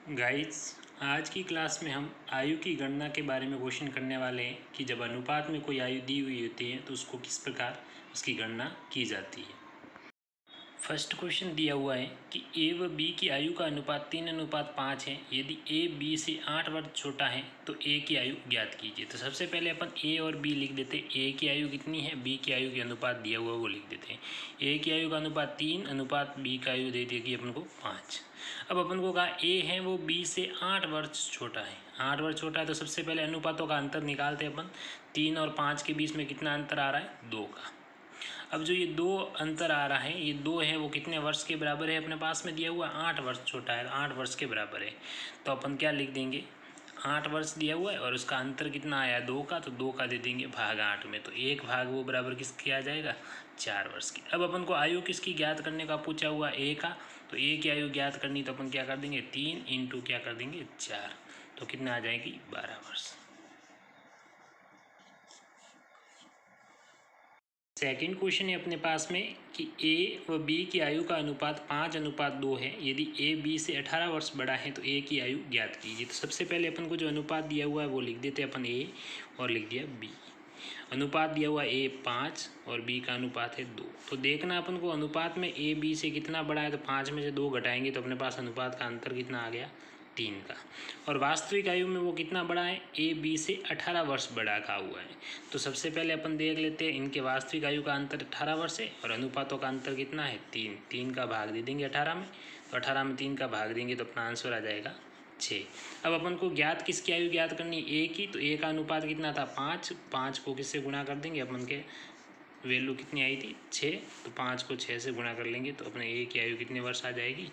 Guys, आज की class में हम आयु की गणना के बारे में क्वेश्चन करने वाले हैं कि जब अनुपात में कोई आयु दी हुई होती है तो उसको किस प्रकार उसकी गणना की जाती है। फर्स्ट क्वेश्चन दिया हुआ है कि ए व बी की आयु का अनुपात 3:5 है। यदि ए बी से 8 वर्ष छोटा है तो ए की आयु ज्ञात कीजिए। तो सबसे पहले अपन ए और बी लिख देते हैं। ए की आयु कितनी है, बी की आयु के अनुपात दिया हुआ वो लिख देते हैं। ए की आयु का अनुपात 3 अनुपात बी का आयु दे देगी अपन को 5। अब अपन को कहा ए है वो बी से 8 वर्ष छोटा है। 8 वर्ष छोटा है तो सबसे पहले अनुपातों का अंतर निकालते हैं अपन। 3 और 5 के बीच में कितना अंतर आ रहा है, 2 का। अब जो ये 2 अंतर आ रहा है, ये 2 है वो कितने वर्ष के बराबर है, अपने पास में दिया हुआ 8 वर्ष छोटा है, 8 वर्ष के बराबर है। तो अपन क्या लिख देंगे, 8 वर्ष दिया हुआ है और उसका अंतर कितना आया 2 का, तो 2 का दे देंगे भाग 8 में। तो 1 भाग वो बराबर किसकी आ जाएगा, 4 वर्ष की। अब अपन को आयु किसकी ज्ञात करने का पूछा हुआ, ए का। तो ए की आयु ज्ञात करनी तो अपन क्या कर देंगे, 3 इंटू क्या कर देंगे 4, तो कितना आ जाएगी 12 वर्ष। सेकेंड क्वेश्चन है अपने पास में कि ए व बी की आयु का अनुपात 5:2 है। यदि ए बी से 18 वर्ष बड़ा है तो ए की आयु ज्ञात कीजिए। तो सबसे पहले अपन को जो अनुपात दिया हुआ है वो लिख देते हैं अपन ए और लिख दिया बी। अनुपात दिया हुआ ए 5 और बी का अनुपात है 2। तो देखना अपन को अनुपात में ए बी से कितना बड़ा है, तो 5 में से 2 घटाएंगे तो अपने पास अनुपात का अंतर कितना आ गया, 3 का। और वास्तविक आयु में वो कितना बड़ा है, ए बी से 18 वर्ष बड़ा का हुआ है। तो सबसे पहले अपन देख लेते हैं इनके वास्तविक आयु का अंतर 18 वर्ष है और अनुपातों का अंतर कितना है 3। 3 का भाग दे देंगे 18 में, तो 18 में 3 का भाग देंगे तो अपना आंसर आ जाएगा 6। अब अपन को ज्ञात किसकी आयु ज्ञात करनी, ए की। तो ए का अनुपात कितना था 5, 5 को किससे गुणा कर देंगे, अपन के वैल्यू कितनी आई थी 6, तो 5 को 6 से गुणा कर लेंगे तो अपने ए की आयु कितने वर्ष आ जाएगी,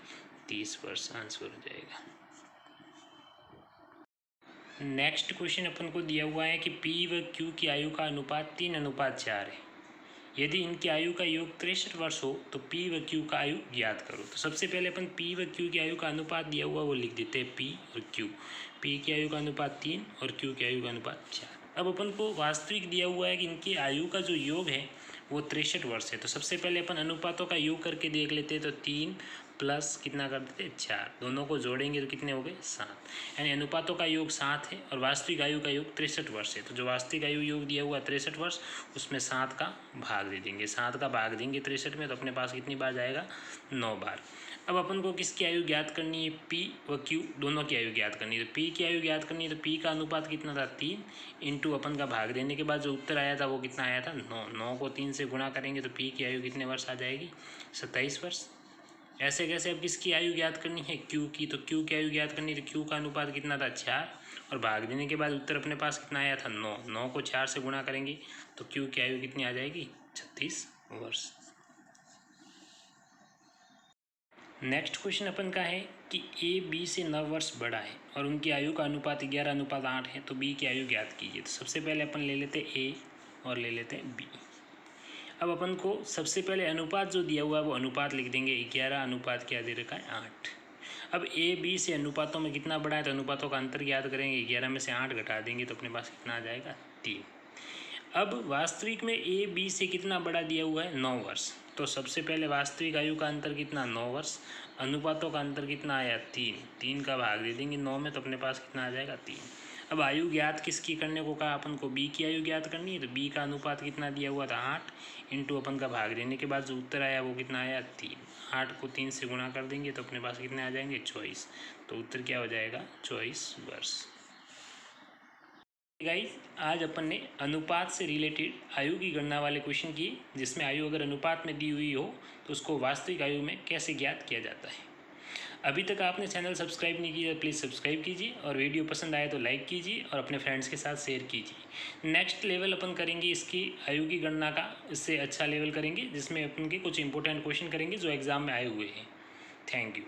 30 वर्ष आंसर हो जाएगा। नेक्स्ट क्वेश्चन अपन को दिया हुआ है कि पी व क्यू की आयु का अनुपात 3:4 है। यदि इनकी आयु का योग 63 वर्ष हो तो पी व क्यू का आयु ज्ञात करो। तो सबसे पहले अपन पी व क्यू की आयु का अनुपात दिया हुआ वो लिख देते हैं पी और क्यू। पी की आयु का अनुपात 3 और क्यू की आयु का अनुपात 4। अब अपन को वास्तविक दिया हुआ है कि इनकी आयु का जो योग है वो 63 वर्ष है। तो सबसे पहले अपन अनुपातों का योग करके देख लेते हैं। तो 3 प्लस कितना कर देते 4, दोनों को जोड़ेंगे तो कितने हो गए 7। यानी अनुपातों का योग 7 है और वास्तविक आयु का योग 63 वर्ष है। तो जो वास्तविक आयु योग दिया हुआ 63 वर्ष, उसमें 7 का भाग दे देंगे। 7 का भाग देंगे 63 में तो अपने पास कितनी बार जाएगा, 9 बार। अब अपन को किसकी आयु ज्ञात करनी है, पी व क्यू दोनों की आयु ज्ञात करनी है। तो पी की आयु ज्ञात करनी है तो पी का अनुपात कितना था 3 इंटू अपन का भाग देने के बाद जो उत्तर आया था वो कितना आया था 9। 9 को 3 से गुणा करेंगे तो पी की आयु कितने वर्ष आ जाएगी, 27 वर्ष। ऐसे कैसे अब किसकी आयु ज्ञात करनी है, क्यू की। तो क्यू की आयु ज्ञात करनी है तो क्यू का अनुपात कितना था 4 और भाग देने के बाद उत्तर अपने पास कितना आया था 9। 9 को 4 से गुणा करेंगे तो क्यू की आयु कितनी आ जाएगी, 36 वर्ष। नेक्स्ट क्वेश्चन अपन का है कि ए बी से 9 वर्ष बड़ा है और उनकी आयु का अनुपात 11:8 है। तो बी की आयु ज्ञात कीजिए। तो सबसे पहले अपन ले लेते हैं ए और ले लेते हैं बी। अब अपन को सबसे पहले अनुपात जो दिया हुआ है वो अनुपात लिख देंगे 11 अनुपात क्या दे रखा है 8। अब ए बी से अनुपातों में कितना बड़ा है तो अनुपातों का अंतर याद करेंगे, 11 में से 8 घटा देंगे तो अपने पास कितना आ जाएगा 3। अब वास्तविक में ए बी से कितना बड़ा दिया हुआ है 9 वर्ष। तो सबसे पहले वास्तविक आयु का अंतर कितना 9 वर्ष, अनुपातों का अंतर कितना आया 3। 3 का भाग दे देंगे 9 में तो अपने पास कितना आ जाएगा 3। अब आयु ज्ञात किसकी करने को कहा, अपन को बी की आयु ज्ञात करनी है। तो बी का अनुपात कितना दिया हुआ था 8 इंटू अपन का भाग देने के बाद जो उत्तर आया वो कितना आया 3। 8 को 3 से गुणा कर देंगे तो अपने पास कितने आ जाएंगे 24। तो उत्तर क्या हो जाएगा 24 वर्ष। गाइस, आज अपन ने अनुपात से रिलेटेड आयु की गणना वाले क्वेश्चन किए, जिसमें आयु अगर अनुपात में दी हुई हो तो उसको वास्तविक आयु में कैसे ज्ञात किया जाता है। अभी तक आपने चैनल सब्सक्राइब नहीं किया तो प्लीज़ सब्सक्राइब कीजिए और वीडियो पसंद आए तो लाइक कीजिए और अपने फ्रेंड्स के साथ शेयर कीजिए। नेक्स्ट लेवल अपन करेंगे इसकी आयु की गणना का, इससे अच्छा लेवल करेंगे जिसमें अपन के कुछ इंपॉर्टेंट क्वेश्चन करेंगे जो एग्ज़ाम में आए हुए हैं। Thank you.